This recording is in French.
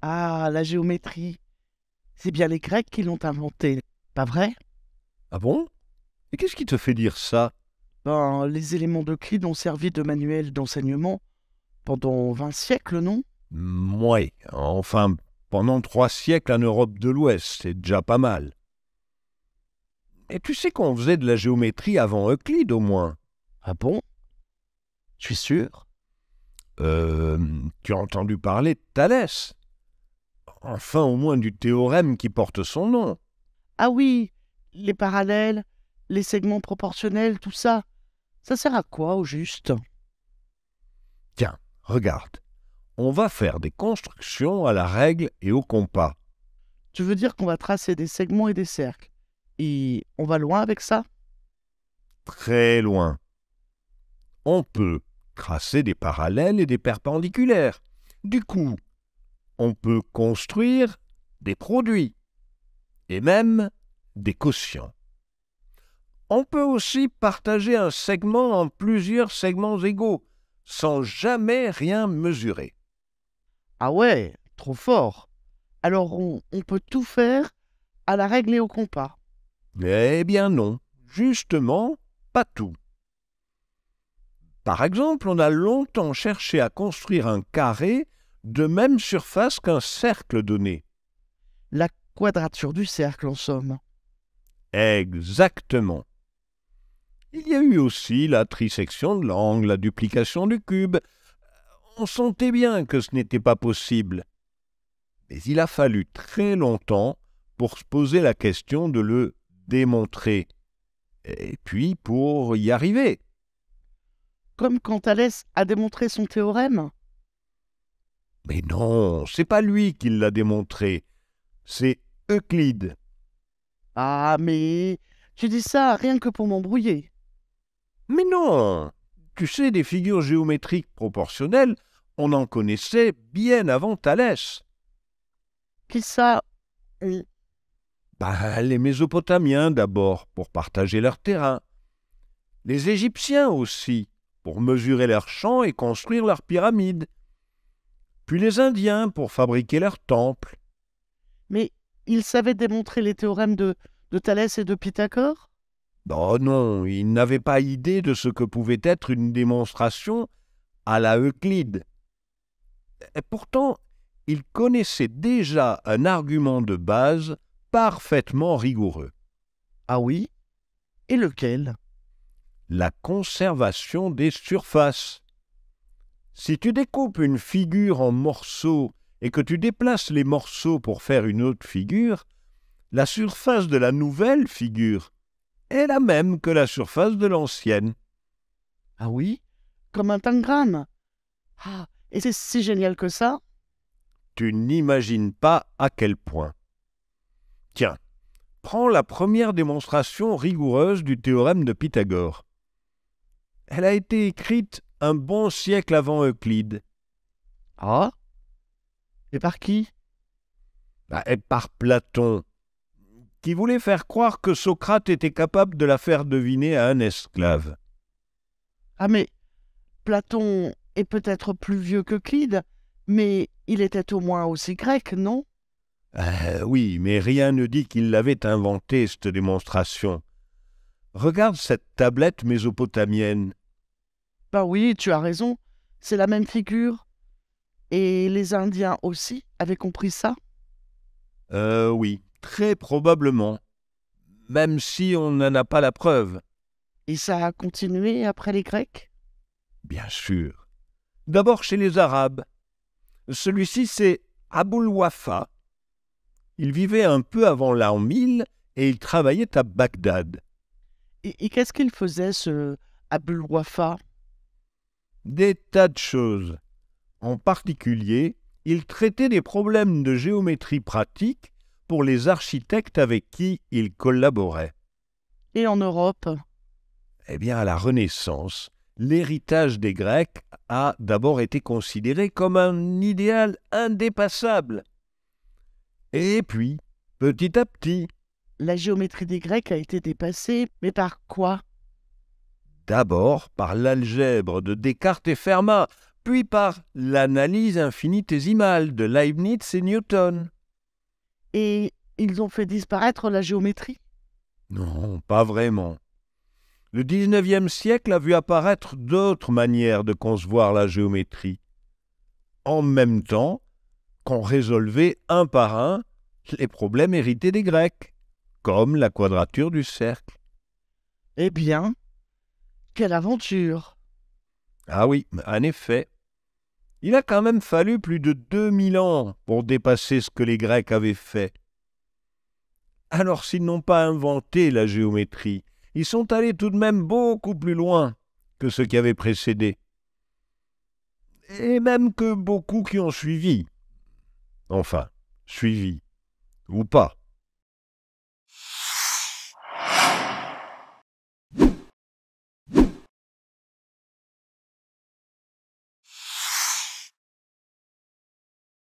Ah, la géométrie. C'est bien les Grecs qui l'ont inventée, pas vrai? Ah bon? Et qu'est-ce qui te fait dire ça? Ben, les éléments d'Euclide ont servi de manuel d'enseignement pendant 20 siècles, non? Ouais, enfin, pendant 3 siècles en Europe de l'Ouest, c'est déjà pas mal. Et tu sais qu'on faisait de la géométrie avant Euclide au moins? Ah bon? Je suis sûr. Euh, Tu as entendu parler de Thalès? Enfin, au moins du théorème qui porte son nom. Ah oui, les parallèles, les segments proportionnels, tout ça. Ça sert à quoi au juste? Tiens, regarde. On va faire des constructions à la règle et au compas. Tu veux dire qu'on va tracer des segments et des cercles? Et on va loin avec ça? Très loin. On peut tracer des parallèles et des perpendiculaires. Du coup, on peut construire des produits et même des quotients. On peut aussi partager un segment en plusieurs segments égaux, sans jamais rien mesurer. Ah ouais, trop fort. Alors on peut tout faire à la règle et au compas. Eh bien non, justement, pas tout. Par exemple, on a longtemps cherché à construire un carré de même surface qu'un cercle donné. La quadrature du cercle, en somme. Exactement. Il y a eu aussi la trisection de l'angle, la duplication du cube. On sentait bien que ce n'était pas possible. Mais il a fallu très longtemps pour se poser la question de le démontrer. Et puis pour y arriver. Comme quand Thalès a démontré son théorème. Mais non, c'est pas lui qui l'a démontré. C'est Euclide. Ah, mais tu dis ça rien que pour m'embrouiller. Mais non! Tu sais, des figures géométriques proportionnelles, on en connaissait bien avant Thalès. Qui ça? On- Les Mésopotamiens d'abord, pour partager leur terrain. Les Égyptiens aussi, pour mesurer leurs champs et construire leurs pyramides. Puis les Indiens pour fabriquer leurs temples. Mais il savait démontrer les théorèmes de Thalès et de Pythagore? Oh non, ils n'avaient pas idée de ce que pouvait être une démonstration à la Euclide. Et pourtant, ils connaissaient déjà un argument de base parfaitement rigoureux. Ah oui? Et lequel? La conservation des surfaces. Si tu découpes une figure en morceaux et que tu déplaces les morceaux pour faire une autre figure, la surface de la nouvelle figure est la même que la surface de l'ancienne. Ah oui? Comme un tangram. Ah, et c'est si génial que ça? Tu n'imagines pas à quel point. Tiens, prends la première démonstration rigoureuse du théorème de Pythagore. Elle a été écrite un bon siècle avant Euclide. Ah? Et par qui? Et par Platon, qui voulait faire croire que Socrate était capable de la faire deviner à un esclave. Ah mais Platon est peut-être plus vieux qu'Euclide, mais il était au moins aussi grec, non? Oui, mais rien ne dit qu'il l'avait inventée, cette démonstration. Regarde cette tablette mésopotamienne. Ben oui, tu as raison, c'est la même figure. Et les Indiens aussi avaient compris ça? Oui, très probablement, même si on n'en a pas la preuve. Et ça a continué après les Grecs? Bien sûr. D'abord chez les Arabes. Celui-ci, c'est Aboul Wafa. Il vivait un peu avant l'an 1000 et il travaillait à Bagdad. Et qu'est-ce qu'il faisait, ce Abul Wafa? Des tas de choses. En particulier, il traitait des problèmes de géométrie pratique pour les architectes avec qui il collaborait. Et en Europe? Eh bien, à la Renaissance, l'héritage des Grecs a d'abord été considéré comme un idéal indépassable. Et puis, petit à petit, La géométrie des Grecs a été dépassée, mais par quoi? d'abord par l'algèbre de Descartes et Fermat, puis par l'analyse infinitésimale de Leibniz et Newton. Et ils ont fait disparaître la géométrie? Non, pas vraiment. Le 19e siècle a vu apparaître d'autres manières de concevoir la géométrie, en même temps qu'on résolvait un par un les problèmes hérités des Grecs, comme la quadrature du cercle. Eh bien, quelle aventure! Ah oui, en effet. Il a quand même fallu plus de 2000 ans pour dépasser ce que les Grecs avaient fait. Alors s'ils n'ont pas inventé la géométrie, ils sont allés tout de même beaucoup plus loin que ceux qui avaient précédé. Et même que beaucoup qui ont suivi. Enfin, suivi ou pas.